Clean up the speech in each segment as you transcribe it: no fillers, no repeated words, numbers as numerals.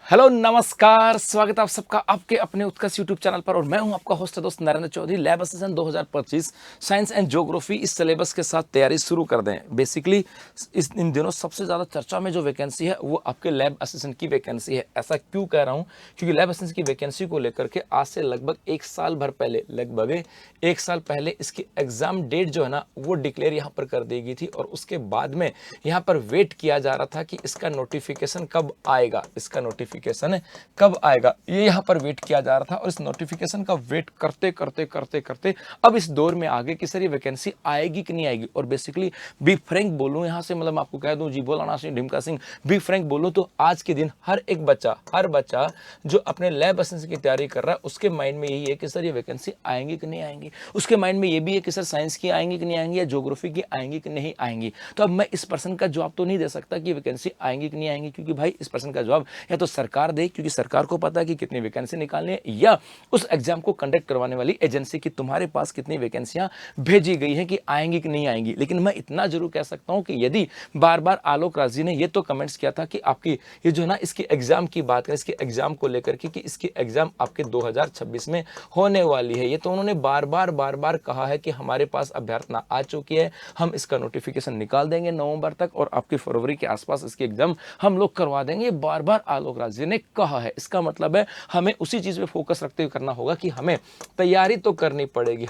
Hello नमस्कार, स्वागत है आप सबका आपके अपने उत्कर्ष यूट्यूब चैनल पर। और मैं हूं आपका होस्ट दोस्त Narendra Chaudhary. Lab assistant 2025 science and geography इस सिलेबस के साथ तैयारी शुरू कर दें। बेसिकली इन दिनों सबसे ज़्यादा चर्चा में जो वैकेंसी है वो आपके लैब असिस्टेंट की वैकेंसी है। ऐसा क्यों कह रहा हूं? क्योंकि लैब असिस्टेंट की वैकेंसी को लेकर के आज से लगभग एक साल पहले इसकी एग्जाम डेट जो है ना वो डिक्लेयर यहाँ पर कर दी गई थी। और उसके बाद में यहाँ पर वेट किया जा रहा था कि इसका नोटिफिकेशन कब आएगा, ये यहाँ पर वेट किया जा रहा था। और इस नोटिफिकेशन का वेट करते करते अब इस दौर में आगे कि सर ये वैकेंसी आएगी कि नहीं आएगी। और बेसिकली बी फ्रैंक बोलूँ यहाँ से, मतलब आपको कह दूँ जी बोलाना सिंह ढिमका सिंह, बी फ्रैंक बोलूँ तो आज के दिन हर बच्चा जो अपने लैब असिस्टेंट की तैयारी कर रहा है उसके माइंड में यही है कि सर ये वैकेंसी आएंगी कि नहीं आएंगी। उसके माइंड में ये भी है कि सर साइंस की आएंगी कि नहीं आएंगी या ज्योग्राफी की आएंगी कि नहीं आएंगी। तो अब मैं इस पर्सन का जवाब तो नहीं दे सकता कि वैकेंसी आएंगी कि नहीं आएंगी, क्योंकि भाई इस पर्सन का जवाब या तो सरकार दे, क्योंकि सरकार को पता है कि कितनी वैकेंसी निकालनी है, या उस एग्जाम को कंडक्ट करवाने वाली एजेंसी की तुम्हारे पास कितनी वैकेंसियां भेजी गई हैं कि आएंगी कि नहीं आएंगी। लेकिन मैं इतना जरूर कह सकता हूं कि यदि बार बार आलोक राज जी ने ये तो कमेंट्स किया था कि आपकी ये जो है ना इसकी एग्जाम की बात करें, इसके एग्जाम को लेकर के कि इसकी एग्जाम आपके 2026 में होने वाली है, ये तो उन्होंने बार बार कहा है कि हमारे पास अभ्यर्थना आ चुकी है, हम इसका नोटिफिकेशन निकाल देंगे नवंबर तक और आपकी फरवरी के आसपास इसकी एग्जाम हम लोग करवा देंगे। ये बार बार आलोक राज जी ने कहा है। इसका मतलब है हमें उसी चीज पे फोकस रखते हुए करना होगा कि हमें तैयारी तो करनी पड़ेगी,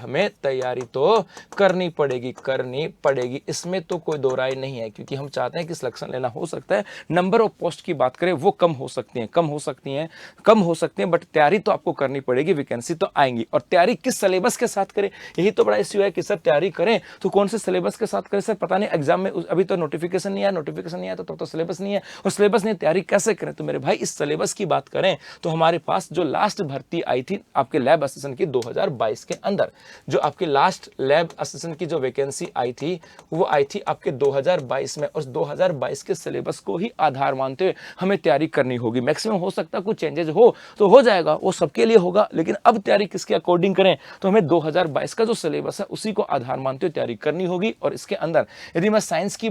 इसमें तो कोई दो राय नहीं है। क्योंकि हम चाहते हैं कि सिलेक्शन लेना हो सकता है, नंबर ऑफ पोस्ट की बात करें वो कम हो सकती हैं, बट तैयारी तो आपको करनी पड़ेगी, वैकेंसी तो आएंगी। और तैयारी किस सिलेबस के साथ करें, यही तो बड़ा इश्यू है कि सर तैयारी करें तो कौन से सिलेबस के साथ करें। सर पता नहीं, एग्जाम में अभी तो नोटिफिकेशन नहीं आया, तो सिलेबस नहीं है, और सिलेबस नहीं, तैयारी कैसे करें। तो मेरे भाई इस सिलेबस की बात करें तो हमारे पास जो लास्ट भर्ती आई थी आपके लैब असिस्टेंट की 2022 के अंदर, जो आपकी लास्ट लैब असिस्टेंट की जो वैकेंसी आई थी वो आई थी आपके 2022 में। और 2022 के सिलेबस को ही आधार मानते हुए हमें तैयारी करनी होगी। मैक्सिमम हो सकता है कुछ चेंजेस हो तो हो जाएगा, वो सबके लिए होगा, लेकिन अब तैयारी किसके अकॉर्डिंग करें तो हमें 2022 का जो सिलेबस है उसी को आधार मानते हुए तैयारी करनी होगी। और इसके अंदर यदि मैं साइंस की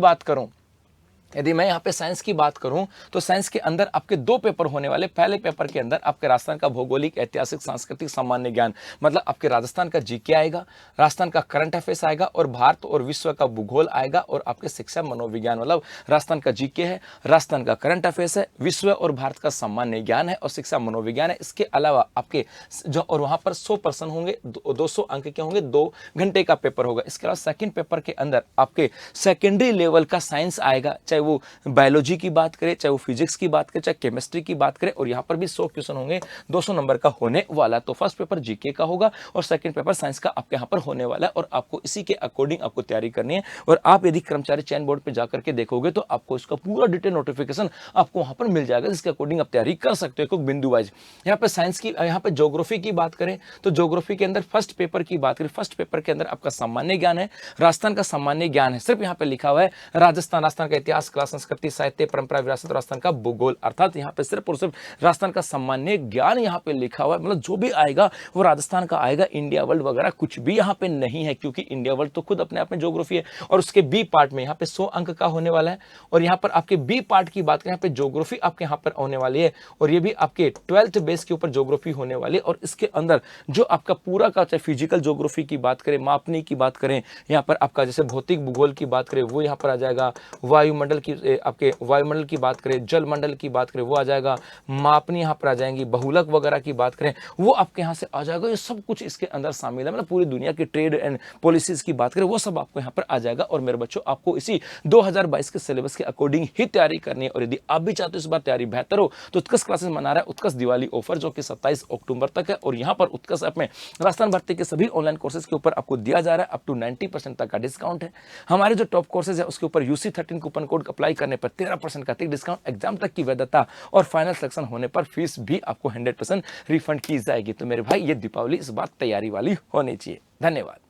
बात करूं, तो साइंस के अंदर आपके दो पेपर होने वाले। पहले पेपर के अंदर आपके राजस्थान का भौगोलिक, ऐतिहासिक, सांस्कृतिक, सामान्य ज्ञान, मतलब आपके राजस्थान का जीके आएगा, राजस्थान का करंट अफेयर्स आएगा, और भारत और विश्व का भूगोल आएगा, और आपके शिक्षा मनोविज्ञान, मतलब राजस्थान का जीके है, राजस्थान का करंट अफेयर्स है, विश्व और भारत का सामान्य ज्ञान है, और शिक्षा मनोविज्ञान है। इसके अलावा आपके जो और वहां पर 100% होंगे, 200 अंक के होंगे, 2 घंटे का पेपर होगा। इसके अलावा सेकंड पेपर के अंदर आपके सेकेंडरी लेवल का साइंस आएगा, चाहे वो बायोलॉजी की बात करें, चाहे वो फिजिक्स की बात करें, चाहे केमिस्ट्री की बात करें, और यहां पर भी 100 क्वेश्चन होंगे, 200 नंबर का होने वाला। तो फर्स्ट पेपर जीके का होगा और सेकंड पेपर साइंस का आपके यहां पर होने वाला है, और आपको इसी के अकॉर्डिंग आपको तैयारी करनी है। और आप यदि कर्मचारी चयन बोर्ड पे जाकर के देखोगे तो आपको इसका पूरा डिटेल नोटिफिकेशन आपको वहां पर मिल जाएगा, जिसके अकॉर्डिंग आप तैयारी कर सकते हो बिंदु वाइज। यहाँ पे साइंस की, यहाँ पे ज्योग्राफी की बात करें तो ज्योग्राफी के अंदर फर्स्ट पेपर की बात करें, फर्स्ट पेपर के अंदर आपका सामान्य ज्ञान है, राजस्थान का सामान्य ज्ञान है, सिर्फ यहाँ पे लिखा हुआ है राजस्थान का इतिहास, कला, संस्कृति, साहित्य, परंपरा, विरासत, राजस्थान का भूगोल, अर्थात यहाँ पे सिर्फ और सिर्फ राजस्थान का सामान्य ज्ञान यहाँ पे लिखा हुआ है। मतलब जो भी आएगा वो राजस्थान का आएगा, इंडिया वर्ल्ड वगैरह कुछ भी यहाँ पे नहीं है, क्योंकि इंडिया वर्ल्ड तो खुद अपने आप में ज्योग्राफी है। और उसके बी पार्ट में यहाँ पे 100 अंक का होने वाला है। और यहाँ पर आपके बी पार्ट की बात करें, यहाँ पे ज्योग्राफी आपके यहाँ पर होने वाली है, और ये भी आपके 12th बेस के ऊपर ज्योग्राफी होने वाली है। और इसके अंदर जो आपका पूरा का, चाहे फिजिकल ज्योग्राफी की बात करें, मापनी की बात करें, यहाँ पर आपका जैसे भौतिक भूगोल की बात करें वो यहाँ पर आ जाएगा, वायुमंडल की, आपके वायुमंडल की बात करें, जल मंडल की बात करें वो आ जाएगा, मापनी यहाँ पर आ जाएंगी, बहुलक वगैरह की बात करें वो आपके यहाँ से आ जाएगा। ये सब कुछ इसके अंदर शामिल है, मतलब पूरी दुनिया की ट्रेड एंड पॉलिसीज की बात करें वो सब आपको यहाँ पर आ जाएगा। और मेरे बच्चों आपको इसी 2022 के सिलेबस के अकॉर्डिंग ही तैयारी करनी है। और यदि आप भी चाहते हो इस बार तैयारी बेहतर हो तो उत्कर्ष क्लासेस मना रहा है उत्कर्ष दिवाली ऑफर, जो कि 27 अक्टूबर तक है। और यहाँ पर उत्कर्ष ऐप में राजस्थान भर्ती के सभी ऑनलाइन कोर्सेज के ऊपर आपको दिया जा रहा है अप टू 90% तक का डिस्काउंट है। हमारे जो टॉप कोर्सेज है उसके ऊपर UC13 कूपन कोड अप्लाई करने पर 13% का डिस्काउंट, एग्जाम तक की वैधता, और फाइनल सिलेक्शन होने पर फीस भी आपको 100% रिफंड की जाएगी। तो मेरे भाई ये दीपावली इस बार तैयारी वाली होनी चाहिए। धन्यवाद।